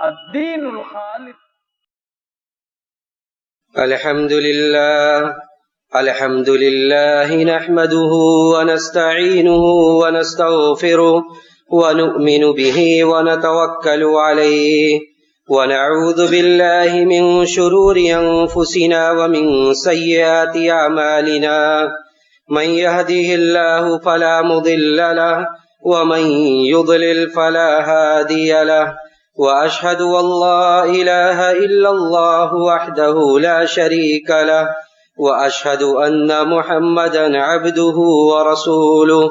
الدین الخالص. الحمد لله نحمده ونستعينه ونستغفره ونؤمن به ونتوكل عليه ونعوذ بالله من شرور أنفسنا ومن سيئات أعمالنا من يهده الله فلا مضل له ومن يضلل فلا هادي له وأشهد أن لا إله إلا الله وحده لا شريك له وأشهد أن محمدا عبده ورسوله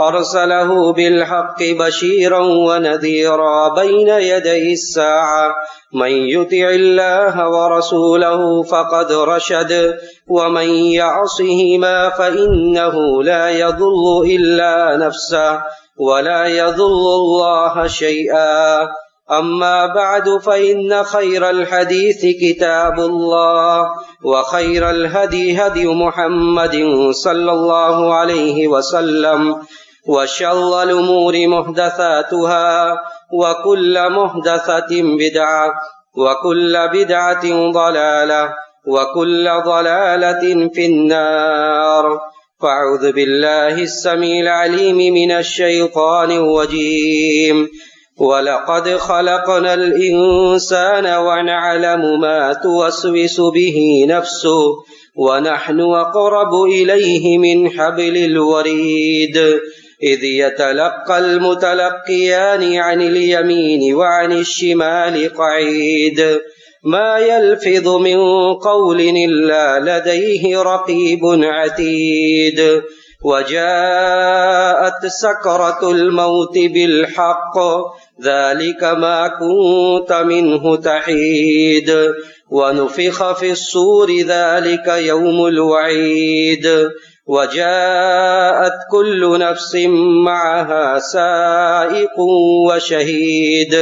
أرسله بالحق بشيرا ونذيرا بين يدي الساعة من يطع الله ورسوله فقد رشد ومن يعصهما فإنه لا يضل إلا نفسه ولا يضل الله شيئا. أما بعد فإن خير الحديث كتاب الله وخير الهدي هدي محمد صلى الله عليه وسلم وشر الأمور محدثاتها وكل محدثة بدعة وكل بدعة ضلالة وكل ضلالة في النار. فأعوذ بالله السميع العليم من الشيطان الرجيم. وَلَقَدْ خَلَقْنَا الْإِنسَانَ وَنَعْلَمُ مَا تُوَسْوِسُ بِهِ نَفْسُهُ وَنَحْنُ أَقْرَبُ إِلَيْهِ مِنْ حَبْلِ الْوَرِيدِ إِذْ يَتَلَقَّى الْمُتَلَقِّيَانِ عَنِ الْيَمِينِ وَعَنِ الشِّمَالِ قَعِيدٌ مَا يَلْفِظُ مِنْ قَوْلٍ إِلَّا لَدَيْهِ رَقِيبٌ عَتِيدٌ. وجاءت سكرة الموت بالحق ذلك ما كنت منه تحيد ونفخ في الصور ذلك يوم الوعيد وجاءت كل نفس معها سائق وشهيد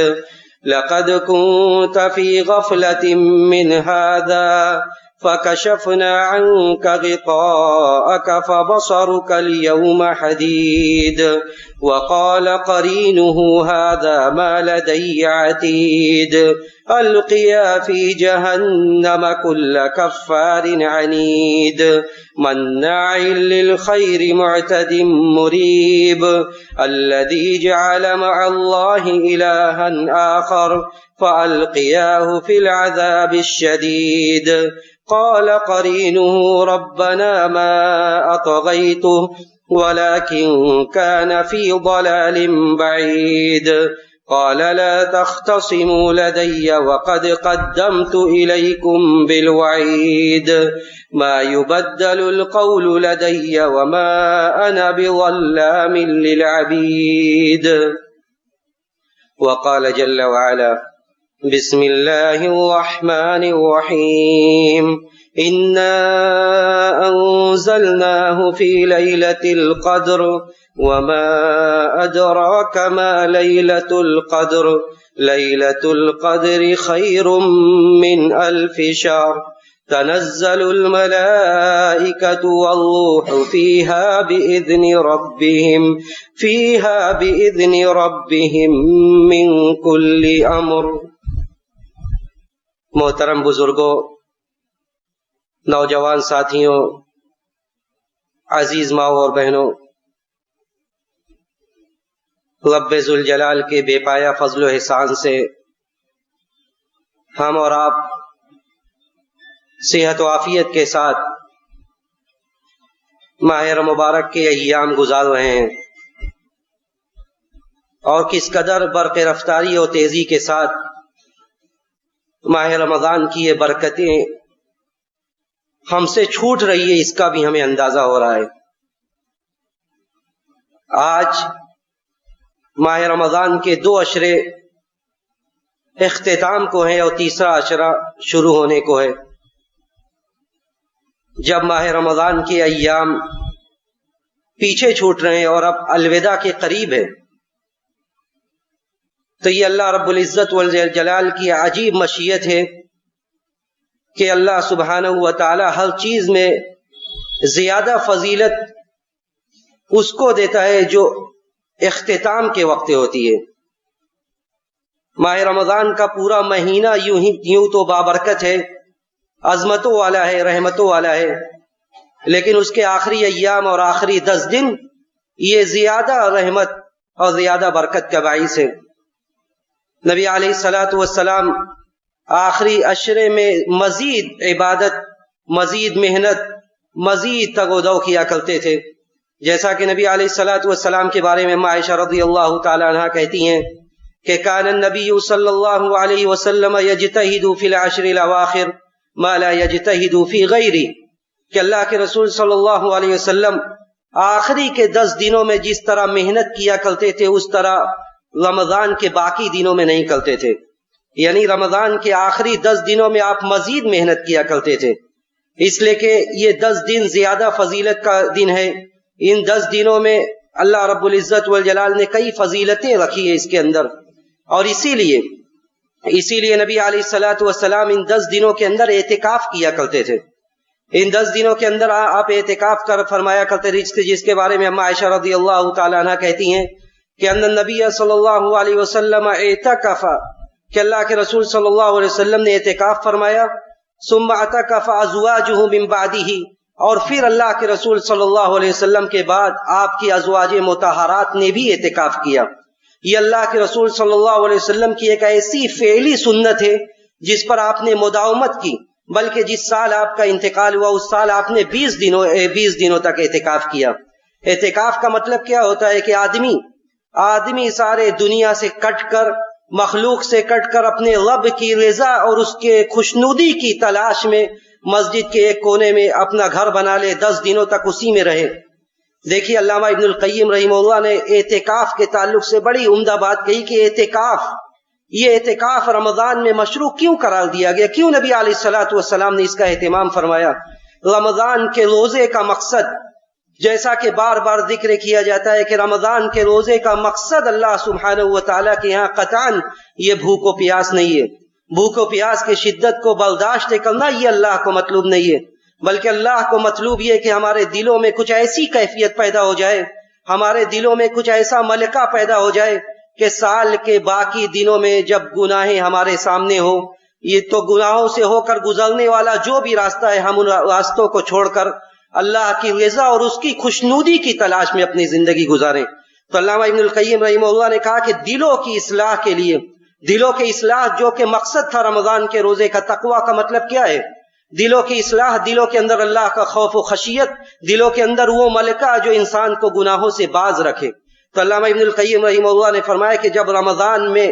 لقد كنت في غفلة من هذا فكشفنا عنك غطاءك فبصرك اليوم حديد. وقال قرينه هذا ما لدي عتيد ألقيا في جهنم كل كفار عنيد مناع للخير معتد مريب الذي جعل مع الله إلها آخر فألقياه في العذاب الشديد. قال قرينه ربنا ما أطغيته ولكن كان في ضلال بعيد. قال لا تختصموا لدي وقد قدمت إليكم بالوعيد ما يبدل القول لدي وما أنا بظلام للعبيد. وقال جل وعلا بسم الله الرحمن الرحيم إنا أنزلناه في ليلة القدر وما أدراك ما ليلة القدر ليلة القدر خير من 1000 شهر تنزل الملائكة والروح فيها بإذن ربهم من كل أمر. محترم بزرگوں، نوجوان ساتھیوں، عزیز ماؤں اور بہنوں، رب ذوالجلال کے بے پایا فضل و احسان سے ہم اور آپ صحت و عافیت کے ساتھ ماہ مبارک کے ایام گزار رہے ہیں، اور کس قدر برق رفتاری اور تیزی کے ساتھ ماہ رمضان کی یہ برکتیں ہم سے چھوٹ رہی ہے، اس کا بھی ہمیں اندازہ ہو رہا ہے. آج ماہ رمضان کے 2 عشرے اختتام کو ہیں اور تیسرا عشرہ شروع ہونے کو ہے. جب ماہ رمضان کے ایام پیچھے چھوٹ رہے ہیں اور اب الوداع کے قریب ہے، تو یہ اللہ رب العزت والجلال کی عجیب مشیت ہے کہ اللہ سبحانہ و تعالی ہر چیز میں زیادہ فضیلت اس کو دیتا ہے جو اختتام کے وقت ہوتی ہے. ماہ رمضان کا پورا مہینہ یوں تو بابرکت ہے، عظمتوں والا ہے، رحمتوں والا ہے، لیکن اس کے آخری ایام اور آخری 10 دن یہ زیادہ رحمت اور زیادہ برکت کا باعث ہے۔ نبی علیہ الصلوۃ والسلام آخری عشرے میں مزید عبادت، مزید محنت، مزید تگ و دو کیا کرتے تھے، جیسا کہ نبی علیہ الصلوۃ والسلام کے بارے میں عائشہ رضی اللہ تعالی عنہا کہتی ہیں کہ کان النبی صلی اللہ علیہ وسلم یجتہد فی العشر الاواخر ما لا یجتہد فی غیرہ، کہ اللہ کے رسول صلی اللہ علیہ وسلم آخری کے 10 دنوں میں جس طرح محنت کیا کرتے تھے اس طرح رمضان کے باقی دنوں میں نہیں کرتے تھے، یعنی رمضان کے آخری 10 دنوں میں آپ مزید محنت کیا کرتے تھے، اس لیے کہ یہ 10 دن زیادہ فضیلت کا دن ہے۔ ان 10 دنوں میں اللہ رب العزت والجلال نے کئی فضیلتیں رکھی ہیں اس کے اندر، اور اسی لیے نبی علیہ الصلوۃ والسلام ان 10 دنوں کے اندر اعتکاف کیا کرتے تھے۔ ان 10 دنوں کے اندر آپ اعتکاف کر فرمایا کرتے تھے، جس کے بارے میں عائشہ رضی اللہ تعالی عنہ کہتی ہیں کہ ان النبی صلی اللہ علیہ وسلم اعتکف، کہ اللہ کے رسول صلی اللہ علیہ وسلم نے اعتکاف فرمایا، ثم اعتکف ازواجہ من بعدہ، اور پھر اللہ کے رسول صلی اللہ علیہ وسلم کے بعد آپ کی ازواج مطہرات نے بھی اعتکاف کیا۔ یہ اللہ کے رسول صلی اللہ علیہ وسلم کی ایک ایسی فعلی سنت ہے جس پر آپ نے مداومت کی، بلکہ جس سال آپ کا انتقال ہوا اس سال آپ نے 20 دنوں تک اعتکاف کیا۔ اعتکاف کا مطلب کیا ہوتا ہے کہ آدمی سارے دنیا سے کٹ کر، مخلوق سے کٹ کر اپنے رب کی رضا اور اس کے خوشنودی کی تلاش میں مسجد کے ایک کونے میں اپنا گھر بنا لے، 10 دنوں تک اسی میں رہے۔ دیکھیے علامہ ابن القیم رحمہ اللہ نے اعتکاف کے تعلق سے بڑی عمدہ بات کہی کہ یہ اعتکاف رمضان میں مشروع کیوں قرار دیا گیا، کیوں نبی علیہ الصلوۃ والسلام نے اس کا اہتمام فرمایا۔ رمضان کے روزے کا مقصد، جیسا کہ بار بار ذکر کیا جاتا ہے کہ رمضان کے روزے کا مقصد اللہ سبحانہ و تعالیٰ کے یہاں قطعاً یہ بھوک و پیاس نہیں ہے، بھوک و پیاس کی شدت کو برداشت کرنا یہ اللہ کو مطلوب نہیں ہے، بلکہ اللہ کو مطلوب یہ کہ ہمارے دلوں میں کچھ ایسی کیفیت پیدا ہو جائے، ہمارے دلوں میں کچھ ایسا ملکہ پیدا ہو جائے کہ سال کے باقی دنوں میں جب گناہیں ہمارے سامنے ہو، یہ تو گناہوں سے ہو کر گزرنے والا جو بھی راستہ ہے، ہم ان راستوں کو چھوڑ کر اللہ کی رضا اور اس کی خوشنودی کی تلاش میں اپنی زندگی گزاریں۔ تو علامہ ابن القیم رحمہ اللہ نے کہا کہ دلوں کی اصلاح کے لیے، دلوں کی اصلاح جو کہ مقصد تھا رمضان کے روزے کا، تقویٰ کا مطلب کیا ہے؟ دلوں کی اصلاح، دلوں کے اندر اللہ کا خوف و خشیت، دلوں کے اندر وہ ملکہ جو انسان کو گناہوں سے باز رکھے۔ تو علامہ ابن القیم رحمہ اللہ نے فرمایا کہ جب رمضان میں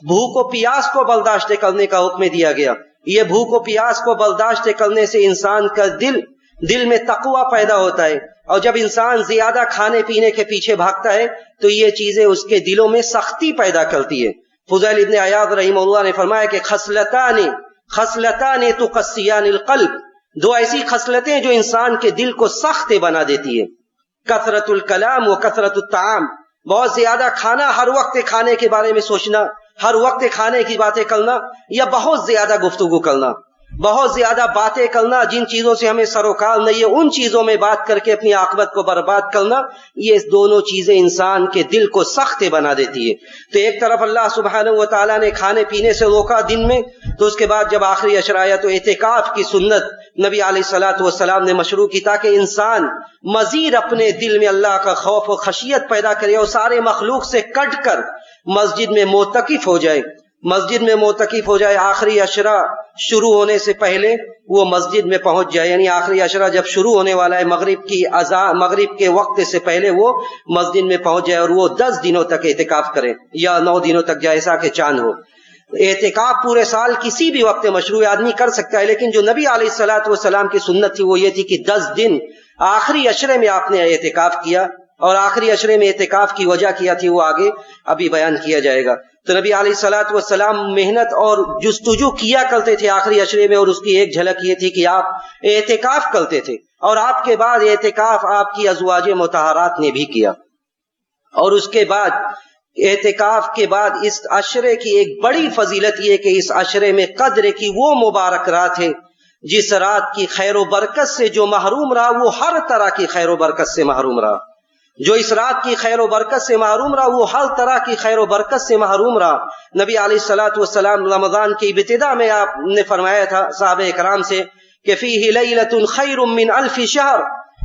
بھوک و پیاس کو برداشت کرنے کا حکم دیا گیا، یہ بھوک و پیاس کو برداشت کرنے سے انسان کا دل میں تقویٰ پیدا ہوتا ہے، اور جب انسان زیادہ کھانے پینے کے پیچھے بھاگتا ہے تو یہ چیزیں اس کے دلوں میں سختی پیدا کرتی ہے۔ فضیل ابن عیاض رحمہ اللہ نے فرمایا کہ خصلتان تقسیان القلب، 2 ایسی خصلتیں جو انسان کے دل کو سخت بنا دیتی ہے، کثرت الکلام و کثرت الطعام، بہت زیادہ کھانا، ہر وقت کھانے کے بارے میں سوچنا، ہر وقت کھانے کی باتیں کرنا، یا بہت زیادہ گفتگو کرنا، بہت زیادہ باتیں کرنا جن چیزوں سے ہمیں سروکار نہیں ہے، ان چیزوں میں بات کر کے اپنی عاقبت کو برباد کرنا، یہ دونوں چیزیں انسان کے دل کو سخت بنا دیتی ہے۔ تو ایک طرف اللہ سبحانہ و تعالیٰ نے کھانے پینے سے روکا دن میں، تو اس کے بعد جب آخری عشر آیا تو اعتکاف کی سنت نبی علیہ الصلوۃ والسلام نے مشروع کی تاکہ انسان مزید اپنے دل میں اللہ کا خوف و خشیت پیدا کرے اور سارے مخلوق سے کٹ کر مسجد میں معتکف ہو جائے، آخری عشرہ شروع ہونے سے پہلے وہ مسجد میں پہنچ جائے، یعنی آخری عشرہ جب شروع ہونے والا ہے مغرب کے وقت سے پہلے وہ مسجد میں پہنچ جائے اور وہ 10 دنوں تک اعتکاف کرے یا 9 دنوں تک جیسا کہ چاند ہو۔ اعتکاف پورے سال کسی بھی وقت مشروع آدمی کر سکتا ہے، لیکن جو نبی علیہ الصلوۃ والسلام کی سنت تھی وہ یہ تھی کہ 10 دن آخری عشرے میں آپ نے اعتکاف کیا، اور آخری عشرے میں اعتکاف کی وجہ کیا تھی وہ آگے ابھی بیان کیا جائے گا۔ تو نبی علیہ الصلوۃ والسلام محنت اور جستجو کیا کرتے تھے آخری عشرے میں، اور اس کی ایک جھلک یہ تھی کہ آپ اعتکاف کرتے تھے، اور آپ کے بعد اعتکاف آپ کی ازواج مطہرات نے بھی کیا۔ اور اس کے بعد اعتکاف کے بعد اس عشرے کی ایک بڑی فضیلت یہ کہ اس عشرے میں قدر کی وہ مبارک رات ہے جس رات کی خیر و برکت سے جو محروم رہا وہ ہر طرح کی خیر و برکت سے محروم رہا۔ جو اس رات کی خیر و برکت سے محروم رہا وہ ہر طرح کی خیر و برکت سے محروم رہا۔ نبی علیہ الصلوۃ والسلام رمضان کی ابتدا میں آپ نے فرمایا تھا صحابہ کرام سے کہ فیہ لیلۃ خیر من الف شہر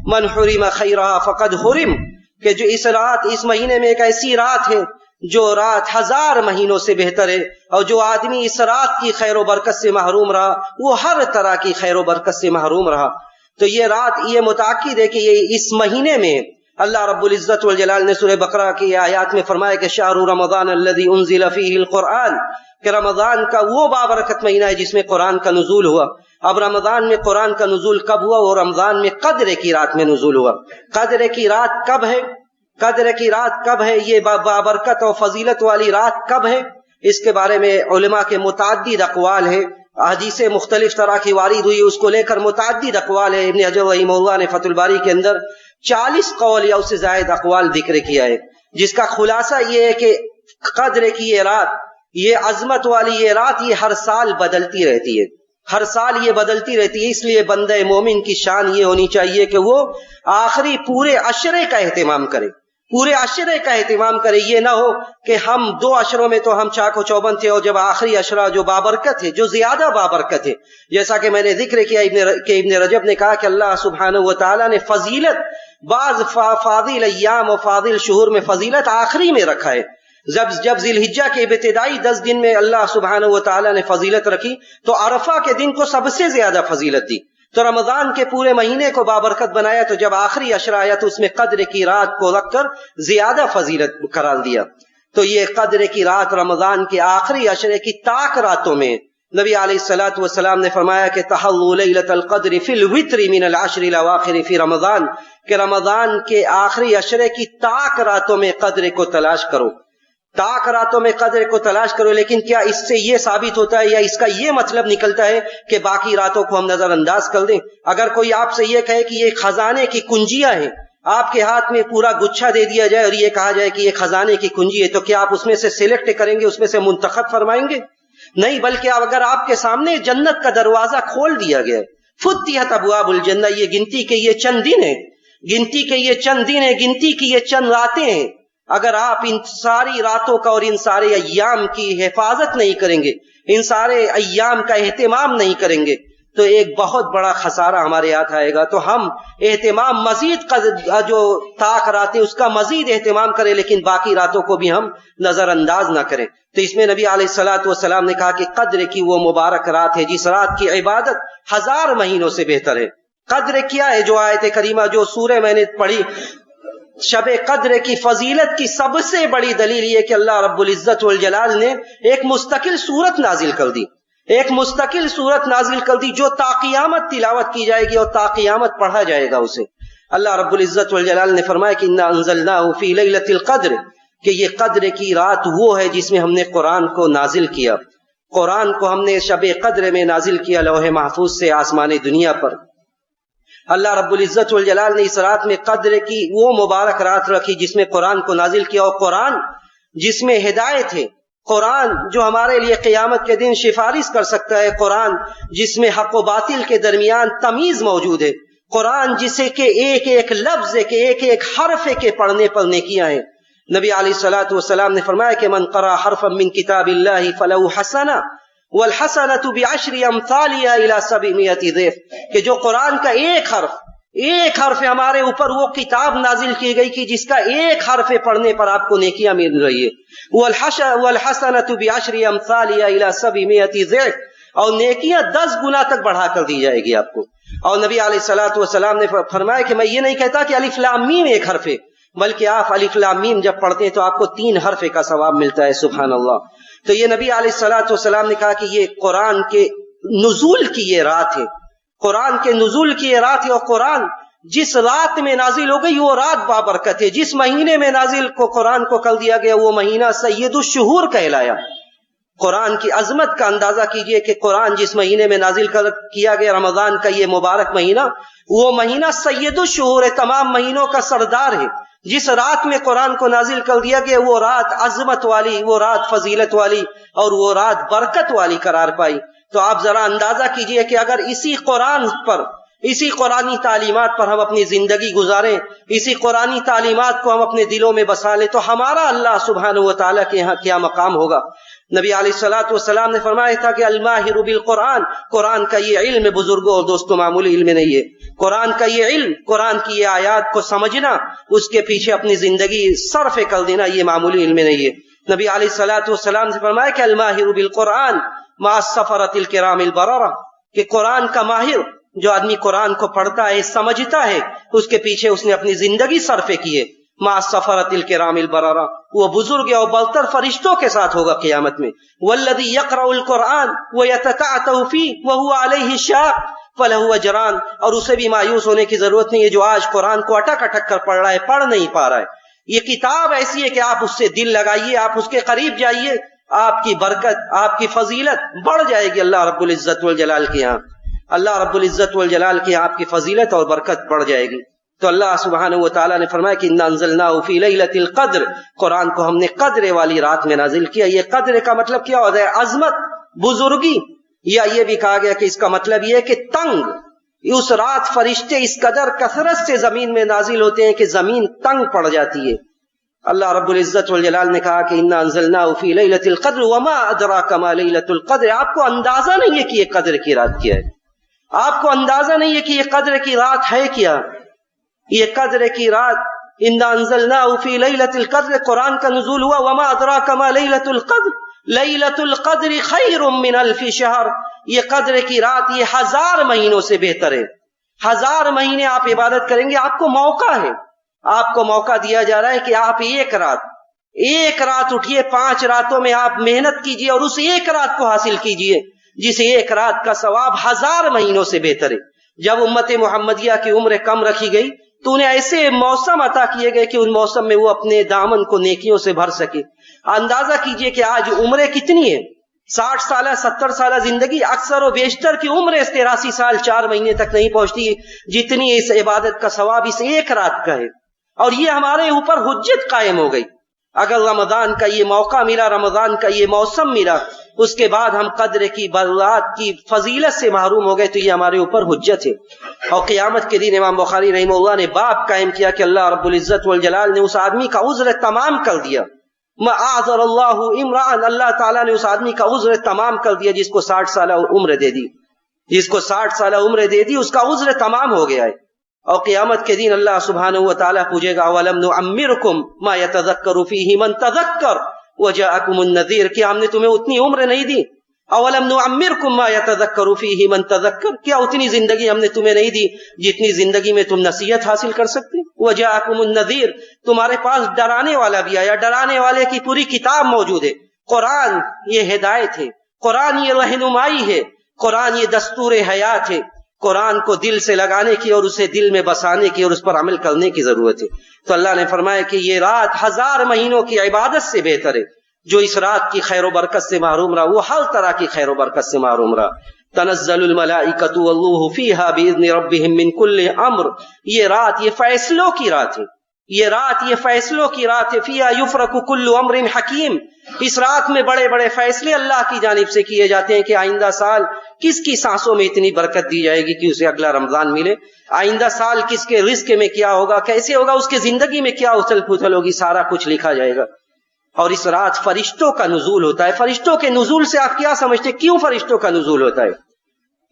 من حرم خیرها فقد حرم، کہ جو اس رات، اس مہینے میں ایک ایسی رات ہے جو رات 1000 مہینوں سے بہتر ہے، اور جو آدمی اس رات کی خیر و برکت سے محروم رہا وہ ہر طرح کی خیر و برکت سے محروم رہا۔ تو یہ رات یہ متاکد ہے کہ یہ اس مہینے میں اللہ رب العزت والجلال نے سورہ بقرہ کی آیات میں فرمایا کہ شہر رمضان الذی انزل فیہ القرآن، کہ رمضان کا وہ بابرکت مہینہ ہے جس میں قرآن کا نزول ہوا۔ اب رمضان میں قرآن کا نزول کب ہوا؟ اور رمضان میں قدر کی رات میں نزول ہوا۔ قدر کی رات کب ہے؟ قدر کی رات کب ہے؟ یہ بابرکت اور فضیلت والی رات کب ہے؟ اس کے بارے میں علماء کے متعدد اقوال ہیں، حدیثیں مختلف طرح کی وارد ہوئی، اس کو لے کر متعدد اقوال ہے۔ ابن حجر رحمہ اللہ نے فتح الباری کے اندر 40 قول یا اس سے زائد اقوال ذکر کیا ہے، جس کا خلاصہ یہ ہے کہ قدر کی یہ رات، یہ عظمت والی یہ رات، یہ ہر سال بدلتی رہتی ہے، ہر سال یہ بدلتی رہتی ہے۔ اس لیے بندہ مومن کی شان یہ ہونی چاہیے کہ وہ آخری پورے عشرے کا اہتمام کرے، پورے عشرے کا اہتمام کرے۔ یہ نہ ہو کہ ہم 2 عشروں میں تو ہم چاق و چوبند تھے، اور جب آخری عشرہ جو بابرکت ہے، جو زیادہ بابرکت ہے، جیسا کہ میں نے ذکر کیا کہ ابن رجب نے کہا کہ اللہ سبحانہ وتعالی نے فضیلت بعض فاضل ایام و فاضل شہور میں فضیلت آخری میں رکھا ہے۔ جب ذی الحجہ کے ابتدائی 10 دن میں اللہ سبحانہ وتعالی نے فضیلت رکھی تو عرفہ کے دن کو سب سے زیادہ فضیلت دی، تو رمضان کے پورے مہینے کو بابرکت بنایا، تو جب آخری عشرہ آیا تو اس میں قدر کی رات کو رکھ کر زیادہ فضیلت قرار دیا۔ تو یہ قدر کی رات رمضان کے آخری عشرے کی طاق راتوں میں نبی علیہ الصلوۃ والسلام نے فرمایا کہ تحلوا لیلۃ القدر فی الوتر من العشر الاواخر فی رمضان، کہ رمضان کے آخری عشرے کی طاق راتوں میں قدر کو تلاش کرو، طاق راتوں میں قدر کو تلاش کرو۔ لیکن کیا اس سے یہ ثابت ہوتا ہے یا اس کا یہ مطلب نکلتا ہے کہ باقی راتوں کو ہم نظر انداز کر دیں؟ اگر کوئی آپ سے یہ کہے کہ یہ خزانے کی کنجیاں ہیں، آپ کے ہاتھ میں پورا گچھا دے دیا جائے اور یہ کہا جائے کہ یہ خزانے کی کنجی ہے، تو کیا آپ اس میں سے سلیکٹ کریں گے، اس میں سے منتخب فرمائیں گے؟ نہیں، بلکہ اگر آپ کے سامنے جنت کا دروازہ کھول دیا گیا، فتحت ابواب الجنہ، یہ گنتی کے یہ چند دن ہیں، گنتی کے یہ چند دن ہیں، گنتی کی یہ چند راتیں ہیں، اگر آپ ان ساری راتوں کا اور ان سارے ایام کی حفاظت نہیں کریں گے، ان سارے ایام کا اہتمام نہیں کریں گے، تو ایک بہت بڑا خسارہ ہمارے ہاتھ آئے گا۔ تو ہم اہتمام مزید جو طاق راتیں اس کا مزید اہتمام کریں، لیکن باقی راتوں کو بھی ہم نظر انداز نہ کریں۔ تو اس میں نبی علیہ الصلوۃ والسلام نے کہا کہ قدر کی وہ مبارک رات ہے جس رات کی عبادت 1000 مہینوں سے بہتر ہے۔ قدر کیا ہے؟ جو آیت کریمہ جو سورہ میں نے پڑھی، شب قدر کی فضیلت کی سب سے بڑی دلیل یہ کہ اللہ رب العزت والجلال نے ایک مستقل سورت نازل کر دی، ایک مستقل سورت نازل کر دی جو تا قیامت تلاوت کی جائے گی اور تا قیامت پڑھا جائے گا اسے۔ اللہ رب العزت والجلال نے فرمایا کہ انا انزلناہ فی لیلۃ القدر، کہ یہ قدر کی رات وہ ہے جس میں ہم نے قرآن کو نازل کیا، قرآن کو ہم نے شب قدر میں نازل کیا، لوح محفوظ سے آسمان دنیا پر۔ اللہ رب العزت والجلال نے اس رات میں قدر کی وہ مبارک رات رکھی جس میں قرآن کو نازل کیا، اور قرآن جس میں ہدایت ہے، قرآن جو ہمارے لیے قیامت کے دن سفارش کر سکتا ہے، قرآن جس میں حق و باطل کے درمیان تمیز موجود ہے، قرآن جسے کہ ایک ایک لفظ کے ایک ایک حرف کے پڑھنے پر نیکیاں ہیں۔ نبی علیہ الصلوۃ والسلام نے فرمایا کہ من قرأ حرفا من کتاب اللہ فلہ حسنہ والحسنۃ بعشر امثالها الى 700 ضعف، کہ جو قرآن کا ایک حرف ہمارے اوپر وہ کتاب نازل کی گئی کہ جس کا ایک حرف پڑھنے پر آپ کو نیکیاں مل رہی ہے، والحسنۃ بعشر امثالها الى 700 ضعف، اور نیکیاں 10 گنا تک بڑھا کر دی جائے گی آپ کو۔ اور نبی علیہ الصلوۃ والسلام نے فرمایا کہ میں یہ نہیں کہتا کہ الف لام میم ایک حرف ہے، بلکہ آپ الف لام میم جب پڑھتے ہیں تو آپ کو 3 حرف کا ثواب ملتا ہے، سبحان اللہ۔ تو یہ نبی علیہ الصلوۃ والسلام نے کہا کہ یہ قرآن کے نزول کی یہ رات ہے، قرآن کے نزول کی یہ رات ہے، اور قرآن جس رات میں نازل ہو گئی وہ رات بابرکت ہے۔ جس مہینے میں نازل کو قرآن کو کر دیا گیا وہ مہینہ سید الشہور کہلایا۔ قرآن کی عظمت کا اندازہ کیجئے کہ قرآن جس مہینے میں نازل کیا گیا، رمضان کا یہ مبارک مہینہ، وہ مہینہ سید الشہور ہے، تمام مہینوں کا سردار ہے۔ جس رات میں قرآن کو نازل کر دیا گیا وہ رات عظمت والی، وہ رات فضیلت والی، اور وہ رات برکت والی قرار پائی۔ تو آپ ذرا اندازہ کیجئے کہ اگر اسی قرآن پر اسی قرآنی تعلیمات پر ہم اپنی زندگی گزاریں، اسی قرآنی تعلیمات کو ہم اپنے دلوں میں بسا لیں، تو ہمارا اللہ سبحانہ و تعالیٰ کے یہاں کیا مقام ہوگا۔ نبی علیہ الصلوۃ والسلام نے فرمایا تھا کہ الماہر بالقرآن، قرآن کا یہ علم بزرگوں اور دوستوں معمولی علم نہیں ہے۔ قرآن کا یہ علم، قرآن کی یہ آیات کو سمجھنا، اس کے پیچھے اپنی زندگی صرف کر دینا، یہ معمولی علم نہیں ہے۔ نبی علیہ الصلوۃ والسلام نے فرمایا کہ الماہر بالقرآن مع السفرۃ الکرام البررہ، کہ قرآن کا ماہر، جو آدمی قرآن کو پڑھتا ہے سمجھتا ہے، اس کے پیچھے اس نے اپنی زندگی صرف کی ہے۔ مع السفرۃ الکرام البررہ، وہ بزرگ اور برتر فرشتوں کے ساتھ ہوگا قیامت میں۔ والذی یقرأ القرآن ویتتعتع فیہ وہو علیہ شاق فلہ اجران، اور اسے بھی مایوس ہونے کی ضرورت نہیں ہے جو آج قرآن کو اٹک اٹک کر پڑھ رہا ہے، پڑھ نہیں پا رہا ہے۔ یہ کتاب ایسی ہے کہ آپ اس سے دل لگائیے، آپ اس کے قریب جائیے، آپ کی برکت، آپ کی فضیلت بڑھ جائے گی اللہ رب العزت والجلال کے یہاں۔ اللہ رب العزت والجلال کے یہاں آپ کی فضیلت اور برکت بڑھ جائے گی۔ تو اللہ سبحانہ و تعالیٰ نے فرمایا کہ انا انزلناہ فی لیلۃ القدر، قرآن کو ہم نے قدر والی رات میں نازل کیا۔ یہ قدر کا مطلب کیا ہوتا ہے؟ عظمت، بزرگی، یا یہ بھی کہا گیا کہ اس کا مطلب یہ ہے کہ تنگ۔ اس رات فرشتے اس قدر کثرت سے زمین میں نازل ہوتے ہیں کہ زمین تنگ پڑ جاتی ہے۔ اللہ رب العزت والجلال نے کہا کہ انا انزلناہ فی لیلۃ القدر وما ادراک ما لیلۃ القدر، آپ کو اندازہ نہیں ہے کہ یہ قدر کی رات کیا ہے، آپ کو اندازہ نہیں ہے کہ یہ قدر کی رات ہے کیا۔ یہ قدر کی رات انا انزلناہ فی لیلۃ القدر، قرآن کا نزول ہوا، وما ادراک ما لیلۃ القدر لیلۃ القدر خیر من الف شہر، یہ قدر کی رات یہ 1000 مہینوں سے بہتر ہے۔ 1000 مہینے آپ عبادت کریں گے، آپ کو موقع ہے، آپ کو موقع دیا جا رہا ہے کہ آپ ایک رات اٹھیے، 5 راتوں میں آپ محنت کیجئے اور اس ایک رات کو حاصل کیجئے، جس ایک رات کا ثواب 1000 مہینوں سے بہتر ہے۔ جب امت محمدیہ کی عمر کم رکھی گئی تو انہیں ایسے موسم عطا کیے گئے کہ ان موسم میں وہ اپنے دامن کو نیکیوں سے بھر سکے۔ اندازہ کیجئے کہ آج عمریں کتنی ہیں، 60 سالہ 70 سالہ زندگی، اکثر و بیشتر کی عمر 83 سال 4 مہینے تک نہیں پہنچتی، جتنی اس عبادت کا ثواب اس ایک رات کا ہے۔ اور یہ ہمارے اوپر حجت قائم ہو گئی۔ اگر رمضان کا یہ موقع ملا، رمضان کا یہ موسم ملا، اس کے بعد ہم قدر کی برات کی فضیلت سے محروم ہو گئے، تو یہ ہمارے اوپر حجت ہے۔ اور قیامت کے دن امام بخاری رحمہ اللہ نے باب قائم کیا کہ اللہ رب العزت والجلال نے اس آدمی کا عذر تمام کر دیا۔ معاذر اللہ عمران، اللہ تعالیٰ نے اس آدمی کا عذر تمام کر دیا جس کو 60 سالہ عمر دے دی، جس کو 60 سالہ عمر دے دی، اس کا عذر تمام ہو گیا ہے۔ اور قیامت کے دن اللہ سبحانہ و تعالیٰ پوچھے گا وَلَمْ نُعَمِّرْكُمْ مَا يَتَذَكَّرُ فِيهِ مَنْ تَذَكَّرَ وَجَاءَكُمُ النَّذِيرُ، کیا ہم نے تمہیں اتنی عمر نہیں دی؟ اولم نعمرکم ما یتذکر فیہ من تذکر، کیا اتنی زندگی ہم نے تمہیں نہیں دی جتنی زندگی میں تم نصیحت حاصل کر سکتے؟ وجاءکم النذیر، تمہارے پاس ڈرانے والا بھی آیا، ڈرانے والے کی پوری کتاب موجود ہے۔ قرآن یہ ہدایت ہے، قرآن یہ رہنمائی ہے، قرآن یہ دستور حیات ہے۔ قرآن کو دل سے لگانے کی اور اسے دل میں بسانے کی اور اس پر عمل کرنے کی ضرورت ہے۔ تو اللہ نے فرمایا کہ یہ رات 1000 مہینوں کی عبادت سے بہتر ہے۔ جو اس رات کی خیر و برکت سے محروم رہا وہ ہر طرح کی خیر و برکت سے محروم رہا۔ تنزل الملائکۃ والروح فیہا باذن ربہم من کل امر، یہ رات یہ فیصلوں کی رات ہے، یہ رات یہ فیصلوں کی رات ہے۔ فیہا یفرق کل امر حکیم، اس رات میں بڑے بڑے فیصلے اللہ کی جانب سے کیے جاتے ہیں کہ آئندہ سال کس کی سانسوں میں اتنی برکت دی جائے گی کہ اسے اگلا رمضان ملے، آئندہ سال کس کے رزق میں کیا ہوگا، کیسے ہوگا، اس کے زندگی میں کیا اتھل پھوتل ہوگی، سارا کچھ لکھا جائے گا۔ اور اس رات فرشتوں کا نزول ہوتا ہے۔ فرشتوں کے نزول سے آپ کیا سمجھتے، کیوں فرشتوں کا نزول ہوتا ہے؟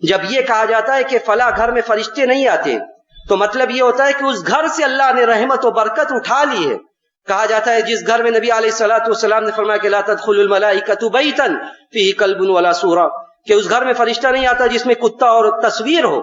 جب یہ کہا جاتا ہے کہ فلاں گھر میں فرشتے نہیں آتے تو مطلب یہ ہوتا ہے کہ اس گھر سے اللہ نے رحمت و برکت اٹھا لی ہے۔ کہا جاتا ہے جس گھر میں نبی علیہ الصلوۃ والسلام نے فرمایا کہ لا تدخل الملائکۃ بیتا فیہ کلب ولا صورہ، کہ اس گھر میں فرشتہ نہیں آتا جس میں کتا اور تصویر ہو۔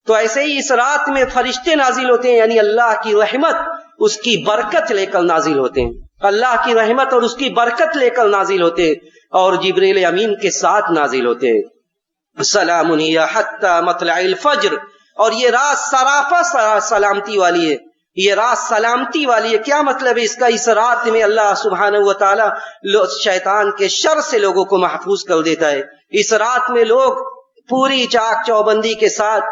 تو ایسے ہی اس رات میں فرشتے نازل ہوتے ہیں، یعنی اللہ کی رحمت اس کی برکت لے کر نازل ہوتے ہیں، اللہ کی رحمت اور اس کی برکت لے کر نازل ہوتے ہیں، اور جبریل امین کے ساتھ نازل ہوتے ہیں۔ سلام ہی حتی مطلع الفجر، اور یہ رات سراپا سلامتی والی ہے، یہ رات سلامتی والی ہے۔ کیا مطلب ہے اس کا؟ اس رات میں اللہ سبحانہ و تعالی شیطان کے شر سے لوگوں کو محفوظ کر دیتا ہے۔ اس رات میں لوگ پوری چاک چوبندی کے ساتھ،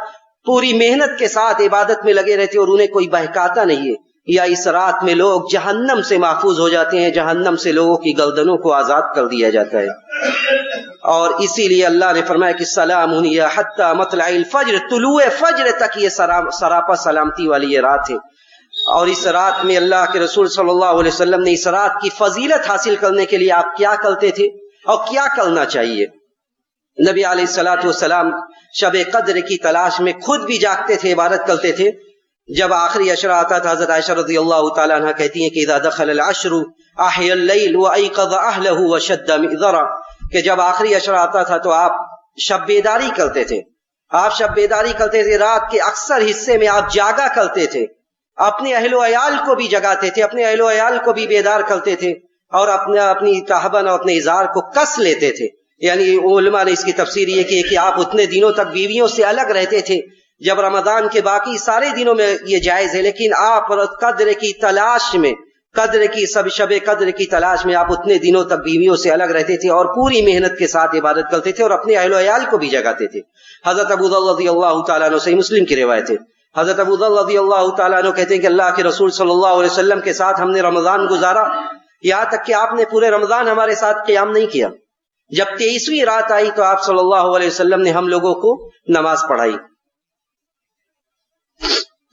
پوری محنت کے ساتھ عبادت میں لگے رہتے اور انہیں کوئی بہکاتا نہیں ہے۔ یا اس رات میں لوگ جہنم سے محفوظ ہو جاتے ہیں، جہنم سے لوگوں کی گردنوں کو آزاد کر دیا جاتا ہے۔ اور اسی لیے اللہ نے فرمایا کہ سلام ہی حتی مطلع الفجر، طلوع فجر تک یہ سراپا سلامتی والی یہ رات ہے۔ اور اس رات میں اللہ کے رسول صلی اللہ علیہ وسلم نے اس رات کی فضیلت حاصل کرنے کے لیے آپ کیا کرتے تھے اور کیا کرنا چاہیے؟ نبی علیہ الصلوۃ والسلام شب قدر کی تلاش میں خود بھی جاگتے تھے، عبادت کرتے تھے۔ جب آخری عشرہ آتا تھا، حضرت عائشہ رضی اللہ تعالیٰ عنہ کہتی ہیں کہ اذا دخل العشر احیا اللیل وایقظ اہلہ وشد مئذرا، کہ جب آخری عشرہ آتا تھا تو آپ شب بیداری کرتے تھے، آپ شب بیداری کرتے تھے، رات کے اکثر حصے میں آپ جاگا کرتے تھے، اپنے اہل و عیال کو بھی جگاتے تھے، اپنے اہل و عیال کو بھی بیدار کرتے تھے، اور اپنی تہبن اور اپنے ازار کو کس لیتے تھے۔ یعنی علماء نے اس کی تفسیر یہ کی کہ آپ اتنے دنوں تک بیویوں سے الگ رہتے تھے، جب رمضان کے باقی سارے دنوں میں یہ جائز ہے، لیکن آپ قدر کی تلاش میں، شب قدر کی تلاش میں آپ اتنے دنوں تک بیویوں سے الگ رہتے تھے اور پوری محنت کے ساتھ عبادت کرتے تھے اور اپنے اہل و عیال کو بھی جگاتے تھے۔ حضرت ابو ذر رضی اللہ تعالیٰ عنہ، صحیح مسلم کی روایت ہے، حضرت ابو ذر رضی اللہ تعالیٰ عنہ کہتے ہیں کہ اللہ کے رسول صلی اللہ علیہ وسلم کے ساتھ ہم نے رمضان گزارا، یہاں تک کہ آپ نے پورے رمضان ہمارے ساتھ قیام نہیں کیا۔ جب 23ویں رات آئی تو آپ صلی اللہ علیہ وسلم نے ہم لوگوں کو نماز پڑھائی،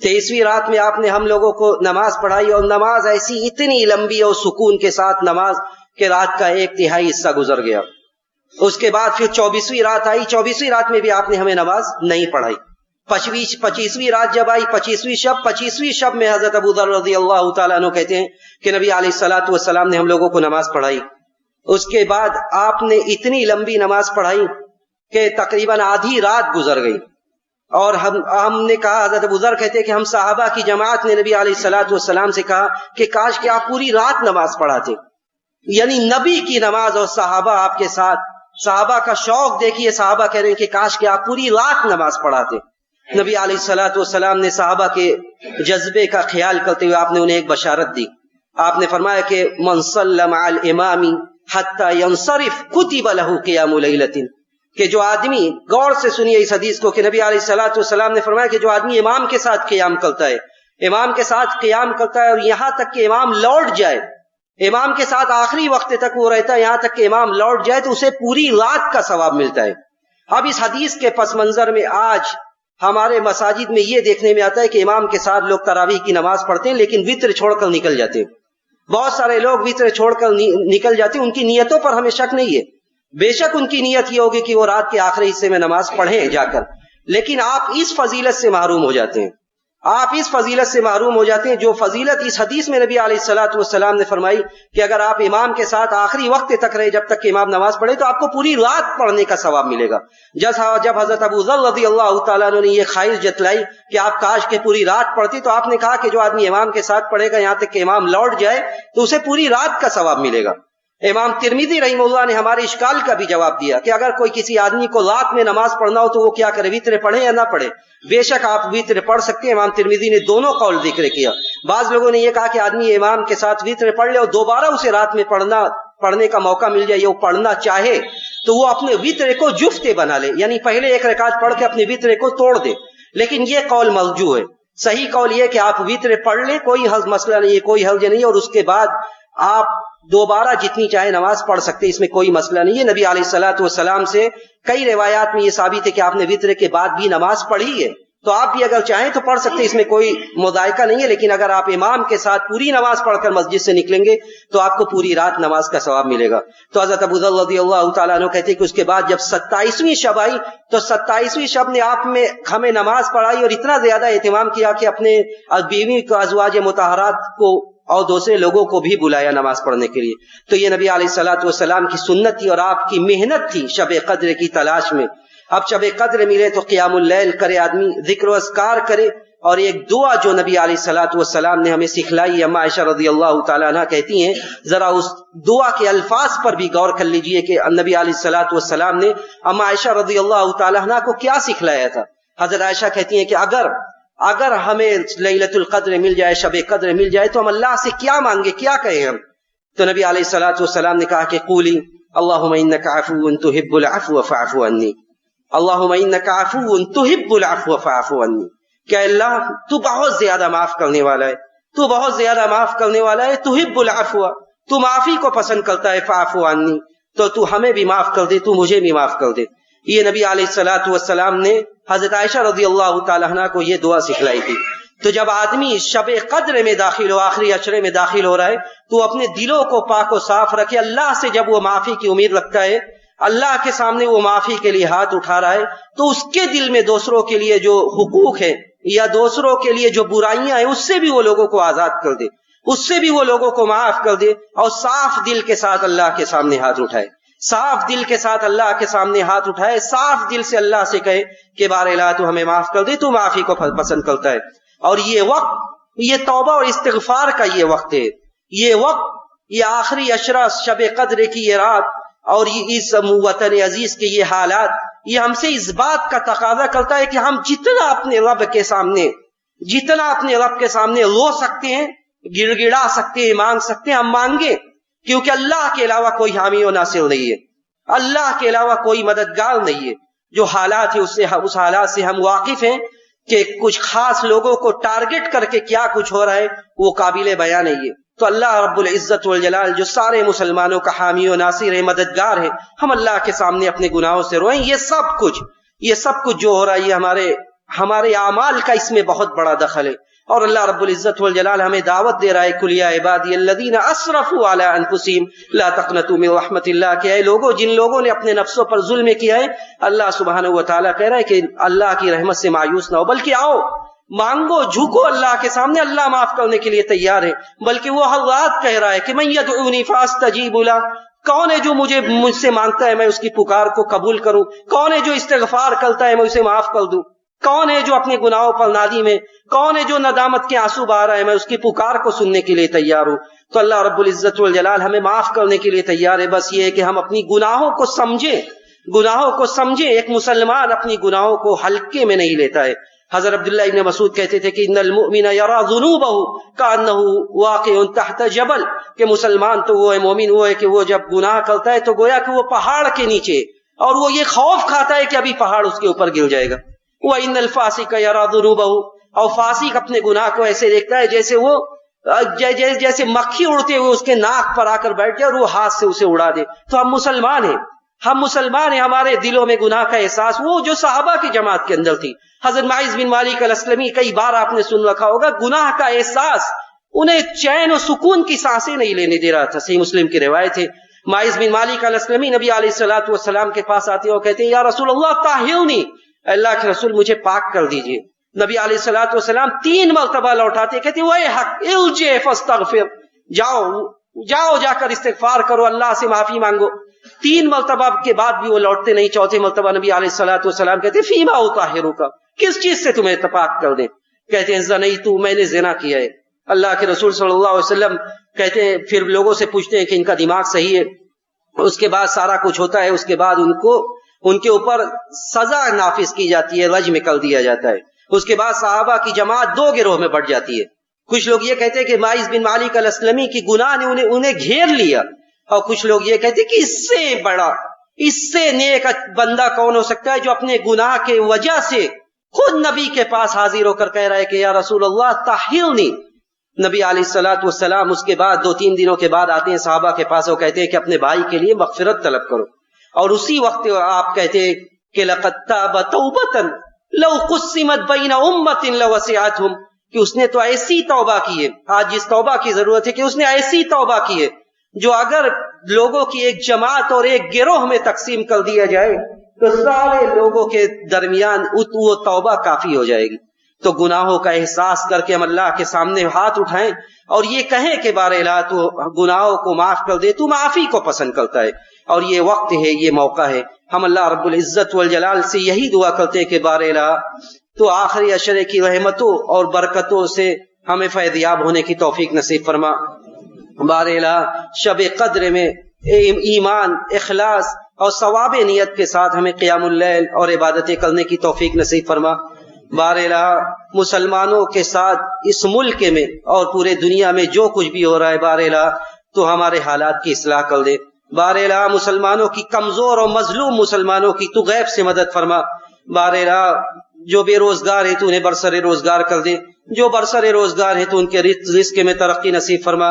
23ویں رات میں آپ نے ہم لوگوں کو نماز پڑھائی، اور نماز ایسی اتنی لمبی اور سکون کے ساتھ نماز کہ رات کا 1/3 حصہ گزر گیا۔ اس کے بعد پھر 24ویں رات آئی، 24ویں رات میں بھی آپ نے ہمیں نماز نہیں پڑھائی۔ 25ویں رات جب آئی، 25ویں شب میں حضرت ابو ذر رضی اللہ تعالیٰ عنہ کہتے ہیں کہ نبی علیہ الصلوۃ والسلام نے ہم لوگوں کو نماز پڑھائی۔ اس کے بعد آپ نے اتنی لمبی نماز پڑھائی کہ تقریباً آدھی رات گزر گئی، اور ہم نے کہا، حضرت ابو ذر کہتے ہیں کہ ہم صحابہ کی جماعت نے نبی علیہ الصلوۃ والسلام سے کہا کہ کاش کہ آپ پوری رات نماز پڑھاتے، یعنی نبی کی نماز اور صحابہ آپ کے ساتھ، صحابہ کا شوق دیکھیے، صحابہ کہہ رہے ہیں کہ کاش کہ آپ پوری رات نماز پڑھاتے۔ نبی علیہ الصلوۃ والسلام نے صحابہ کے جذبے کا خیال کرتے ہوئے آپ نے انہیں ایک بشارت دی۔ آپ نے فرمایا کہ من صلی مع الامام حتی ینصرف کتب لہ قیام لیلۃ، کہ جو آدمی، غور سے سنیے اس حدیث کو، کہ نبی علیہ الصلوۃ والسلام نے فرمایا کہ جو آدمی امام کے ساتھ قیام کرتا ہے، امام کے ساتھ قیام کرتا ہے اور یہاں تک کہ امام لوٹ جائے، امام کے ساتھ آخری وقت تک وہ رہتا ہے، یہاں تک کہ امام لوٹ جائے، تو اسے پوری رات کا ثواب ملتا ہے۔ اب اس حدیث کے پس منظر میں آج ہمارے مساجد میں یہ دیکھنے میں آتا ہے کہ امام کے ساتھ لوگ تراویح کی نماز پڑھتے ہیں لیکن وتر چھوڑ کر نکل جاتے ہیں۔ بہت سارے لوگ وتر چھوڑ کر نکل جاتے ہیں، ان کی نیتوں پر ہمیں شک نہیں ہے، بے شک ان کی نیت یہ ہوگی کہ وہ رات کے آخری حصے میں نماز پڑھیں جا کر، لیکن آپ اس فضیلت سے محروم ہو جاتے ہیں، آپ اس فضیلت سے محروم ہو جاتے ہیں جو فضیلت اس حدیث میں نبی علیہ الصلوۃ والسلام نے فرمائی کہ اگر آپ امام کے ساتھ آخری وقت تک رہے جب تک کہ امام نماز پڑھے تو آپ کو پوری رات پڑھنے کا ثواب ملے گا۔ جب حضرت ابو ذر رضی اللہ تعالیٰ عنہ نے یہ خواہش جتلائی کہ آپ کاش کے پوری رات پڑھتے، تو آپ نے کہا کہ جو آدمی امام کے ساتھ پڑھے گا یہاں تک کہ امام لوٹ جائے تو اسے پوری رات کا ثواب ملے گا۔ امام ترمذی رحمہ اللہ نے ہمارے اشکال کا بھی جواب دیا کہ اگر کوئی کسی آدمی کو رات میں نماز پڑھنا ہو تو وہ کیا کرے، وتر پڑھے یا نہ پڑھے؟ بے شک آپ وتر پڑھ سکتے ہیں، امام ترمذی نے دونوں قول ذکر کیا۔ بعض لوگوں نے یہ کہا کہ آدمی امام کے ساتھ وتر پڑھ لے اور دوبارہ اسے رات میں پڑھنے کا موقع مل جائے، یا وہ پڑھنا چاہے تو وہ اپنے وتر کو جفتے بنا لے، یعنی پہلے ایک رکعت پڑھ کے اپنے وتر کو توڑ دے، لیکن یہ قول مرجوح ہے۔ صحیح قول یہ کہ آپ وتر پڑھ لیں، کوئی مسئلہ نہیں ہے، کوئی حرج نہیں ہے، اور اس کے بعد آپ دوبارہ جتنی چاہے نماز پڑھ سکتے، اس میں کوئی مسئلہ نہیں ہے۔ نبی علیہ الصلوۃ والسلام سے کئی روایات میں یہ ثابت ہے کہ آپ نے وتر کے بعد بھی نماز پڑھی ہے، تو آپ بھی اگر چاہیں تو پڑھ سکتے، اس میں کوئی مضائقہ نہیں ہے، لیکن اگر آپ امام کے ساتھ پوری نماز پڑھ کر مسجد سے نکلیں گے تو آپ کو پوری رات نماز کا ثواب ملے گا۔ تو حضرت ابو ذر رضی اللہ تعالیٰ عنہ کہتے ہیں کہ اس کے بعد جب 27ویں شب آئی تو 27ویں شب نے آپ میں ہمیں نماز پڑھائی اور اتنا زیادہ اہتمام کیا کہ اپنے بیوی کو، ازواج مطہرات کو اور دوسرے لوگوں کو بھی بلایا نماز پڑھنے کے لیے۔ تو یہ نبی علیہ الصلوۃ والسلام کی سنت تھی اور آپ کی محنت تھی شب قدر کی تلاش میں۔ اب شب قدر ملے تو قیام اللیل کرے آدمی، ذکر و اذکار کرے، اور ایک دعا جو نبی علیہ الصلوۃ والسلام نے ہمیں سکھلائی، اما عائشہ رضی اللہ تعالیٰ عنہ کہتی ہیں، ذرا اس دعا کے الفاظ پر بھی غور کر لیجئے کہ نبی علیہ الصلوۃ والسلام نے اما عائشہ رضی اللہ تعالیٰ عنہ کو کیا سکھلایا تھا۔ حضرت عائشہ کہتی ہیں کہ اگر ہمیں لیلۃ القدر مل جائے، شب قدر مل جائے، تو ہم اللہ سے کیا مانگے، کیا کہیں ہم؟ تو نبی علیہ الصلوۃ والسلام نے کہا کہ قولی اللہم انک عفو تحب العفو فاعف عنی، اللہم انک عفو تحب العفو فاعف عنی، کہ اللہ تو بہت زیادہ معاف کرنے والا ہے، تو بہت زیادہ معاف کرنے والا ہے، تحب العفو، تو معافی کو پسند کرتا ہے، فاعف عنی، تو تو ہمیں بھی معاف کر دے، تو مجھے بھی معاف کر دے۔ یہ نبی علیہ الصلوۃ والسلام نے حضرت عائشہ رضی اللہ تعالی عنہ کو یہ دعا سکھلائی تھی۔ تو جب آدمی شب قدر میں داخل ہو، آخری عشرے میں داخل ہو رہا ہے، تو اپنے دلوں کو پاک و صاف رکھے۔ اللہ سے جب وہ معافی کی امید رکھتا ہے، اللہ کے سامنے وہ معافی کے لیے ہاتھ اٹھا رہا ہے، تو اس کے دل میں دوسروں کے لیے جو حقوق ہے یا دوسروں کے لیے جو برائیاں ہیں، اس سے بھی وہ لوگوں کو آزاد کر دے، اس سے بھی وہ لوگوں کو معاف کر دے، اور صاف دل کے ساتھ اللہ کے سامنے ہاتھ اٹھائے، صاف دل کے ساتھ اللہ کے سامنے ہاتھ اٹھائے، صاف دل سے اللہ سے کہے کہ بار الہ تو ہمیں معاف کر دے، تو معافی کو پسند کرتا ہے۔ اور یہ وقت، یہ توبہ اور استغفار کا یہ وقت ہے، یہ وقت، یہ آخری عشرہ شب قدر کی یہ رات اور یہ اس وطن عزیز کے یہ حالات، یہ ہم سے اس بات کا تقاضا کرتا ہے کہ ہم جتنا اپنے رب کے سامنے رو سکتے ہیں، گڑ گڑا سکتے ہیں، مانگ سکتے ہیں، ہم مانگیں، کیونکہ اللہ کے علاوہ کوئی حامی و ناصر نہیں ہے، اللہ کے علاوہ کوئی مددگار نہیں ہے۔ جو حالات ہے اس حالات سے ہم واقف ہیں کہ کچھ خاص لوگوں کو ٹارگٹ کر کے کیا کچھ ہو رہا ہے وہ قابل بیان نہیں ہے۔ تو اللہ رب العزت والجلال جو سارے مسلمانوں کا حامی و ناصر ہے، مددگار ہے، ہم اللہ کے سامنے اپنے گناہوں سے روئیں۔ یہ سب کچھ جو ہو رہا ہے یہ ہمارے اعمال کا اس میں بہت بڑا دخل ہے، اور اللہ رب العزت والجلال ہمیں دعوت دے رہا ہے، قل یا عبادی الذین اسرفوا علی انفسہم لا تقنطوا من رحمت اللہ، کہ اے لوگوں جن لوگوں نے اپنے نفسوں پر ظلم کیا ہے، اللہ سبحانہ و تعالیٰ کہہ رہا ہے کہ اللہ کی رحمت سے مایوس نہ ہو، بلکہ آؤ مانگو، جھکو اللہ کے سامنے، اللہ معاف کرنے کے لیے تیار ہے۔ بلکہ وہ ہر رات کہہ رہا ہے کہ من یدعونی فاستجیب لہ، کون ہے جو مجھ سے مانگتا ہے میں اس کی پکار کو قبول کروں، کون ہے جو استغفار کرتا ہے میں اسے معاف کر دوں، کون ہے جو اپنے گناہوں پر نادم ہے، کون ہے جو ندامت کے آنسو بہا رہا ہے، میں اس کی پکار کو سننے کے لیے تیار ہوں۔ تو اللہ رب العزت والجلال ہمیں معاف کرنے کے لیے تیار ہے، بس یہ ہے کہ ہم اپنی گناہوں کو سمجھیں۔ ایک مسلمان اپنی گناہوں کو ہلکے میں نہیں لیتا ہے۔ حضرت عبداللہ ابن مسعود کہتے تھے کہ ان المؤمن یرا ذنوبہ کانہ واقع تحت جبل، کہ مسلمان تو وہ ہے، مومن وہ ہے کہ وہ جب گناہ کرتا ہے تو گویا کہ وہ پہاڑ کے نیچے، اور وہ یہ خوف کھاتا ہے کہ ابھی پہاڑ اس کے اوپر گر جائے گا۔ وان الفاسق یرا ذنوبہ، اور فاسق اپنے گناہ کو ایسے دیکھتا ہے جیسے مکھی اڑتے ہوئے اس کے ناک پر آ کر بیٹھ جائے اور وہ ہاتھ سے اسے اڑا دے۔ تو ہم مسلمان ہیں، ہمارے دلوں میں گناہ کا احساس، وہ جو صحابہ کی جماعت کے اندر تھی، حضرت معاذ بن مالک الاسلمی، کئی بار آپ نے سن رکھا ہوگا، گناہ کا احساس انہیں چین و سکون کی سانسیں نہیں لینے دے رہا تھا۔ صحیح مسلم کی روایت ہے، معاذ بن مالک الاسلمی نبی علیہ الصلوۃ والسلام کے پاس آتے ہیں اور کہتے ہیں یا رسول اللہ طہرنی، اللہ کے رسول مجھے پاک کر دیجئے۔ نبی علیہ الصلوۃ والسلام 3 مرتبہ لوٹاتے، کہتے ویحک ارجع فاستغفر، جاؤ جا کر استغفار کرو، اللہ سے معافی مانگو۔ 3 مرتبہ کے بعد بھی وہ لوٹتے نہیں، 4تھے مرتبہ نبی علیہ الصلوۃ والسلام کہتے فیما اطہرک، کس چیز سے تمہیں پاک کر دیں؟ کہتے ہیں زنیت، میں نے زنا کیا ہے۔ اللہ کے رسول صلی اللہ علیہ وسلم کہتے ہیں، پھر لوگوں سے پوچھتے ہیں کہ ان کا دماغ صحیح ہے، اس کے بعد سارا کچھ ہوتا ہے، اس کے بعد ان کے اوپر سزا نافذ کی جاتی ہے، رجم کر دیا جاتا ہے۔ اس کے بعد صحابہ کی جماعت 2 گروہ میں بڑھ جاتی ہے۔ کچھ لوگ یہ کہتے ہیں کہ معاذ بن مالک الاسلمی کی گناہ نے انہیں گھیر لیا، اور کچھ لوگ یہ کہتے ہیں کہ اس سے بڑا، اس سے نیک بندہ کون ہو سکتا ہے جو اپنے گناہ کے وجہ سے خود نبی کے پاس حاضر ہو کر کہہ رہا ہے کہ یا رسول اللہ طہرنی۔ نبی علیہ الصلوۃ والسلام اس کے بعد 2-3 دنوں کے بعد آتے ہیں صحابہ کے پاس، وہ کہتے ہیں کہ اپنے بھائی کے لیے مغفرت طلب کرو، اور اسی وقت آپ کہتے ہیں کہ لقد تاب توبۃ لو قسمت بین امۃ لوسعتھم، کہ اس نے تو ایسی توبہ کی ہے، آج جس توبہ کی ضرورت ہے کہ اس نے ایسی توبہ کی ہے جو اگر لوگوں کی ایک جماعت اور ایک گروہ میں تقسیم کر دیا جائے تو سارے لوگوں کے درمیان وہ توبہ کافی ہو جائے گی۔ تو گناہوں کا احساس کر کے ہم اللہ کے سامنے ہاتھ اٹھائیں اور یہ کہیں کہ بار الہ تو گناہوں کو معاف کر دے، تو معافی کو پسند کرتا ہے، اور یہ وقت ہے، یہ موقع ہے۔ ہم اللہ رب العزت والجلال سے یہی دعا کرتے ہیں کہ بار الہ تو آخری عشرے کی رحمتوں اور برکتوں سے ہمیں فیضیاب ہونے کی توفیق نصیب فرما۔ بار الہ شب قدر میں ایمان، اخلاص اور ثواب نیت کے ساتھ ہمیں قیام اللیل اور عبادتیں کرنے کی توفیق نصیب فرما۔ بار الہ مسلمانوں کے ساتھ اس ملک میں اور پورے دنیا میں جو کچھ بھی ہو رہا ہے، بار الہ تو ہمارے حالات کی اصلاح کر دے۔ بار الہ مسلمانوں کی، کمزور اور مظلوم مسلمانوں کی تو غیب سے مدد فرما۔ بار الہ جو بے روزگار ہے تو انہیں برسر روزگار کر دے، جو برسر روزگار ہے تو ان کے رزق میں ترقی نصیب فرما۔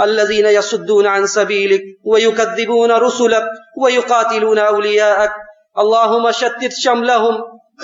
الذين يصدون عن سبيلك ويكذبون رسلك ويقاتلون أولياءك. اللهم شتت شملهم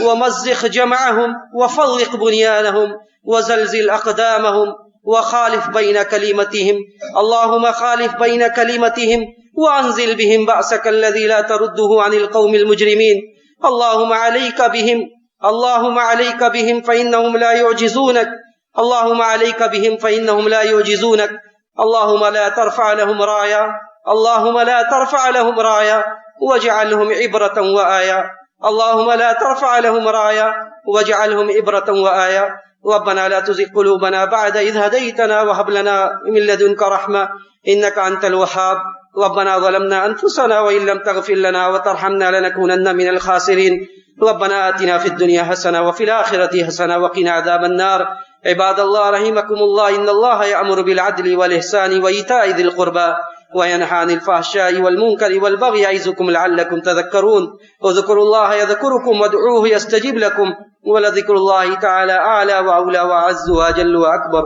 ومزق جمعهم وفرق بنيانهم وزلزل أقدامهم وخالف بين كلمتهم. اللهم خالف بين كلمتهم وأنزل بهم بأسك الذي لا ترده عن القوم المجرمين. اللهم عليك بهم، اللهم عليك بهم فإنهم لا يعجزونك، اللهم عليك بهم فإنهم لا يعجزونك. اللهم لا ترفع لهم راية، اللهم لا ترفع لهم راية واجعلهم عبرة وآية، اللهم لا ترفع لهم راية واجعلهم عبرة وآية. ربنا لا تزغ قلوبنا بعد إذ هديتنا وهب لنا من لدنك رحمة إنك أنت الوهاب. ربنا ظلمنا أنفسنا وإن لم تغفر لنا وترحمنا لنكونن من الخاسرين. ربنا آتنا في الدنيا حسنة وفي الآخرة حسنة وقنا عذاب النار. عباد الله رحمكم الله، إن الله يأمر بالعدل والإحسان وإيتاء ذي القربى وينهى عن الفحشاء والمنكر والبغي يعظكم لعلكم تذكرون. اذكروا الله يذكركم وادعوه يستجب لكم ولذكر الله تعالى أعلى وأولى وأعز وأجل وأكبر.